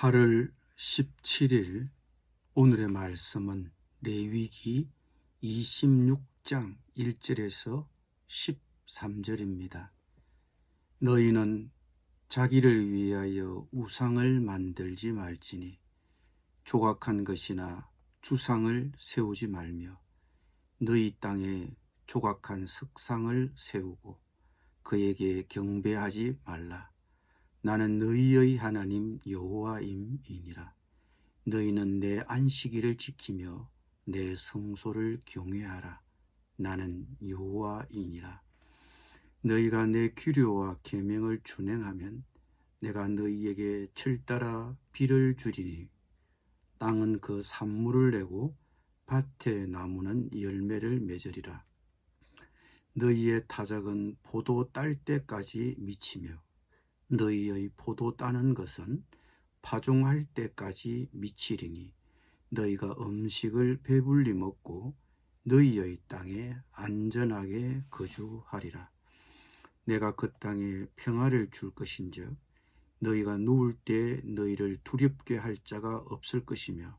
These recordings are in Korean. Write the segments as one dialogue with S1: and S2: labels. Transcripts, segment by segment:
S1: 8월 17일 오늘의 말씀은 레위기 26장 1절에서 13절입니다. 너희는 자기를 위하여 우상을 만들지 말지니 조각한 것이나 주상을 세우지 말며 너희 땅에 조각한 석상을 세우고 그에게 경배하지 말라. 나는 너희의 하나님 여호와임이니라. 너희는 내 안식일을 지키며 내 성소를 경외하라. 나는 여호와이니라. 너희가 내 규례와 계명을 준행하면 내가 너희에게 철따라 비를 주리니 땅은 그 산물을 내고 밭의 나무는 열매를 맺으리라. 너희의 타작은 포도 딸 때까지 미치며 너희의 포도 따는 것은 파종할 때까지 미치리니 너희가 음식을 배불리 먹고 너희의 땅에 안전하게 거주하리라. 내가 그 땅에 평화를 줄 것인즉 너희가 누울 때 너희를 두렵게 할 자가 없을 것이며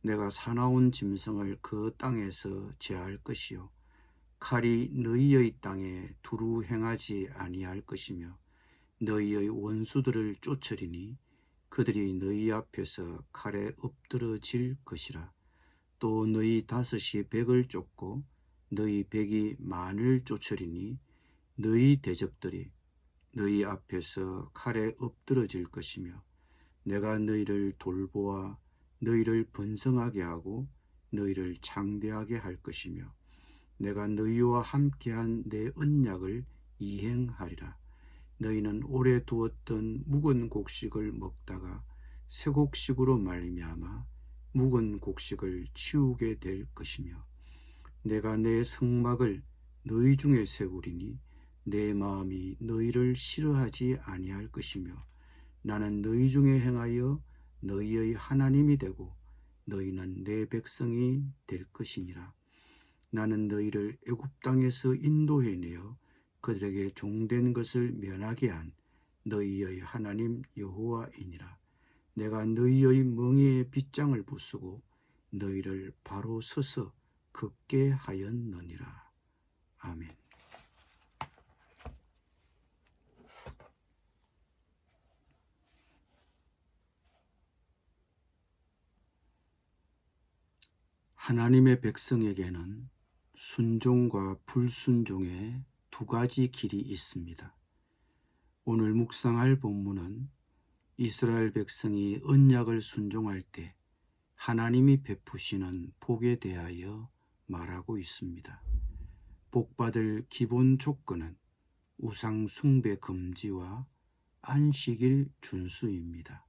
S1: 내가 사나운 짐승을 그 땅에서 제할 것이요 칼이 너희의 땅에 두루 행하지 아니할 것이며 너희의 원수들을 쫓으리니 그들이 너희 앞에서 칼에 엎드러질 것이라. 또 너희 다섯이 백을 쫓고 너희 백이 만을 쫓으리니 너희 대적들이 너희 앞에서 칼에 엎드러질 것이며 내가 너희를 돌보아 너희를 번성하게 하고 너희를 창대하게 할 것이며 내가 너희와 함께한 내 언약을 이행하리라. 너희는 오래 두었던 묵은 곡식을 먹다가 새 곡식으로 말미암아 묵은 곡식을 치우게 될 것이며 내가 내 성막을 너희 중에 세우리니 내 마음이 너희를 싫어하지 아니할 것이며 나는 너희 중에 행하여 너희의 하나님이 되고 너희는 내 백성이 될 것이니라. 나는 너희를 애굽 땅에서 인도해내어 그들에게 종된 것을 면하게 한 너희의 하나님 여호와이니라. 내가 너희의 멍에에 빗장을 부수고 너희를 바로 서서 걷게 하였느니라. 아멘. 하나님의 백성에게는 순종과 불순종의 두 가지 길이 있습니다. 오늘 묵상할 본문은 이스라엘 백성이 언약을 순종할 때 하나님이 베푸시는 복에 대하여 말하고 있습니다. 복받을 기본 조건은 우상 숭배 금지와 안식일 준수입니다.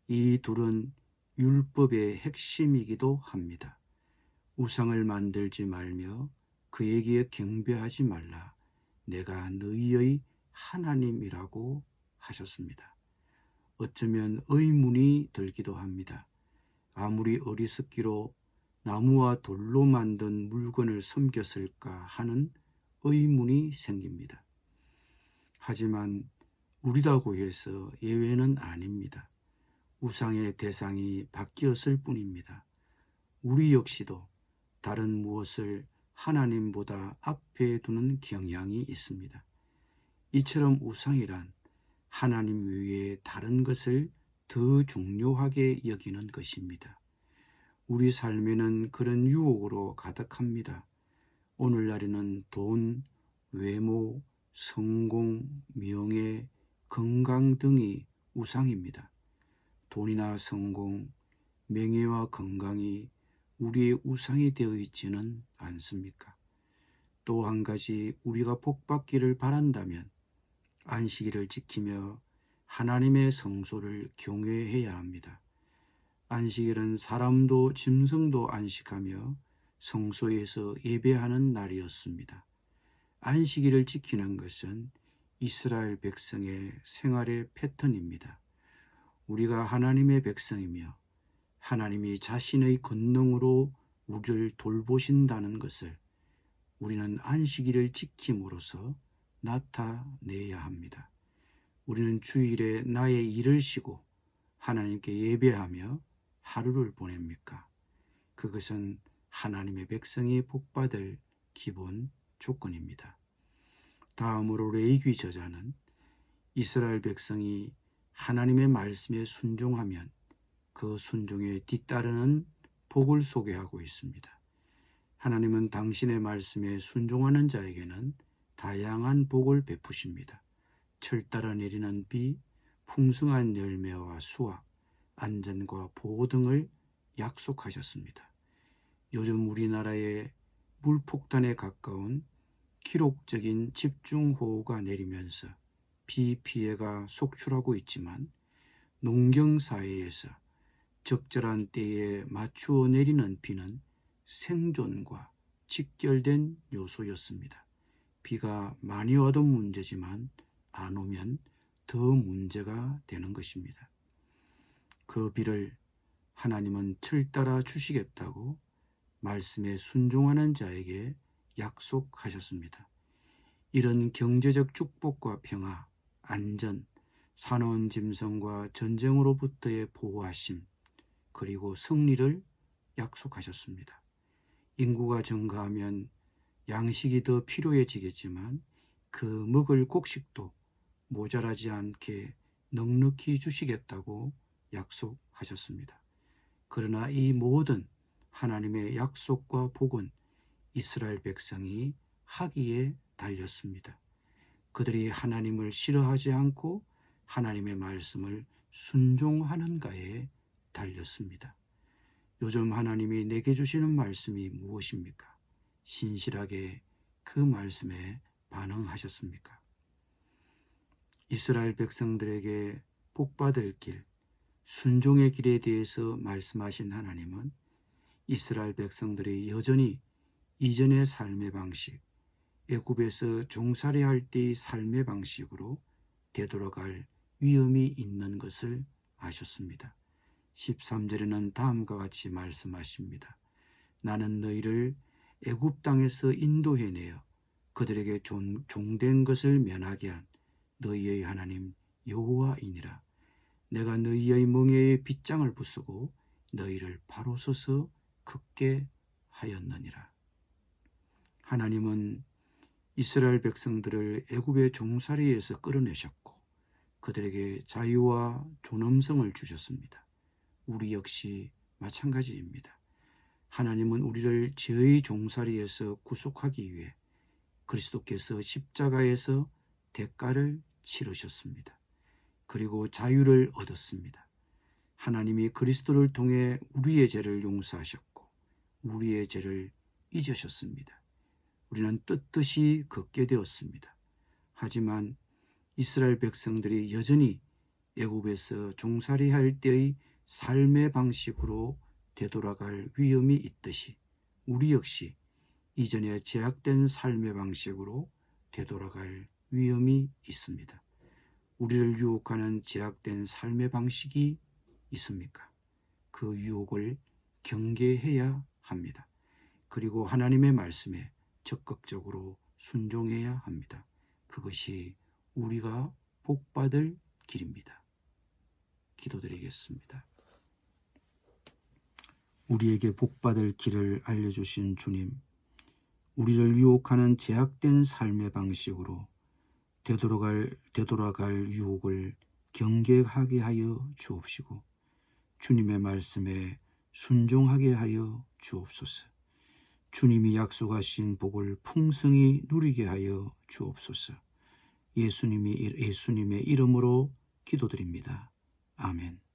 S1: 이 둘은 율법의 핵심이기도 합니다. 우상을 만들지 말며 그에게 경배하지 말라. 내가 너희의 하나님이라고 하셨습니다. 어쩌면 의문이 들기도 합니다. 아무리 어리석기로 나무와 돌로 만든 물건을 섬겼을까 하는 의문이 생깁니다. 하지만 우리라고 해서 예외는 아닙니다. 우상의 대상이 바뀌었을 뿐입니다. 우리 역시도 다른 무엇을 하나님보다 앞에 두는 경향이 있습니다. 이처럼 우상이란 하나님 외에 다른 것을 더 중요하게 여기는 것입니다. 우리 삶에는 그런 유혹으로 가득합니다. 오늘날에는 돈, 외모, 성공, 명예, 건강 등이 우상입니다. 돈이나 성공, 명예와 건강이 우리의 우상이 되어 있지는 않습니까? 또 한 가지 우리가 복받기를 바란다면 안식일을 지키며 하나님의 성소를 경외해야 합니다. 안식일은 사람도 짐승도 안식하며 성소에서 예배하는 날이었습니다. 안식일을 지키는 것은 이스라엘 백성의 생활의 패턴입니다. 우리가 하나님의 백성이며 하나님이 자신의 권능으로 우리를 돌보신다는 것을 우리는 안식일을 지킴으로써 나타내야 합니다. 우리는 주일에 나의 일을 쉬고 하나님께 예배하며 하루를 보냅니까? 그것은 하나님의 백성이 복받을 기본 조건입니다. 다음으로 레위기 저자는 이스라엘 백성이 하나님의 말씀에 순종하면 그 순종에 뒤따르는 복을 소개하고 있습니다. 하나님은 당신의 말씀에 순종하는 자에게는 다양한 복을 베푸십니다. 철 따라 내리는 비, 풍성한 열매와 수확, 안전과 보호 등을 약속하셨습니다. 요즘 우리나라에 물폭탄에 가까운 기록적인 집중호우가 내리면서 비 피해가 속출하고 있지만 농경사회에서 적절한 때에 맞추어 내리는 비는 생존과 직결된 요소였습니다. 비가 많이 와도 문제지만 안 오면 더 문제가 되는 것입니다. 그 비를 하나님은 철 따라 주시겠다고 말씀에 순종하는 자에게 약속하셨습니다. 이런 경제적 축복과 평화, 안전, 사나운 짐승과 전쟁으로부터의 보호하심, 그리고 승리를 약속하셨습니다. 인구가 증가하면 양식이 더 필요해지겠지만 그 먹을 곡식도 모자라지 않게 넉넉히 주시겠다고 약속하셨습니다. 그러나 이 모든 하나님의 약속과 복은 이스라엘 백성이 하기에 달렸습니다. 그들이 하나님을 싫어하지 않고 하나님의 말씀을 순종하는가에 달렸습니다. 요즘 하나님이 내게 주시는 말씀이 무엇입니까? 신실하게 그 말씀에 반응하셨습니까? 이스라엘 백성들에게 복받을 길, 순종의 길에 대해서 말씀하신 하나님은 이스라엘 백성들이 여전히 이전의 삶의 방식, 애굽에서 종살이할 때의 삶의 방식으로 되돌아갈 위험이 있는 것을 아셨습니다. 13절에는 다음과 같이 말씀하십니다. 나는 너희를 애굽 땅에서 인도해내어 그들에게 종된 것을 면하게 한 너희의 하나님 여호와이니라. 내가 너희의 멍에에 빗장을 부수고 너희를 바로 서서 걷게 하였느니라. 하나님은 이스라엘 백성들을 애굽의 종살이에서 끌어내셨고 그들에게 자유와 존엄성을 주셨습니다. 우리 역시 마찬가지입니다. 하나님은 우리를 죄의 종살이에서 구속하기 위해 그리스도께서 십자가에서 대가를 치르셨습니다. 그리고 자유를 얻었습니다. 하나님이 그리스도를 통해 우리의 죄를 용서하셨고 우리의 죄를 잊으셨습니다. 우리는 떳떳이 걷게 되었습니다. 하지만 이스라엘 백성들이 여전히 애굽에서 종살이할 때의 삶의 방식으로 되돌아갈 위험이 있듯이 우리 역시 이전에 제약된 삶의 방식으로 되돌아갈 위험이 있습니다. 우리를 유혹하는 제약된 삶의 방식이 있습니까? 그 유혹을 경계해야 합니다. 그리고 하나님의 말씀에 적극적으로 순종해야 합니다. 그것이 우리가 복받을 길입니다. 기도드리겠습니다. 우리에게 복받을 길을 알려주신 주님, 우리를 유혹하는 제약된 삶의 방식으로 되돌아갈 유혹을 경계하게 하여 주옵시고 주님의 말씀에 순종하게 하여 주옵소서. 주님이 약속하신 복을 풍성히 누리게 하여 주옵소서. 예수님의 이름으로 기도드립니다. 아멘.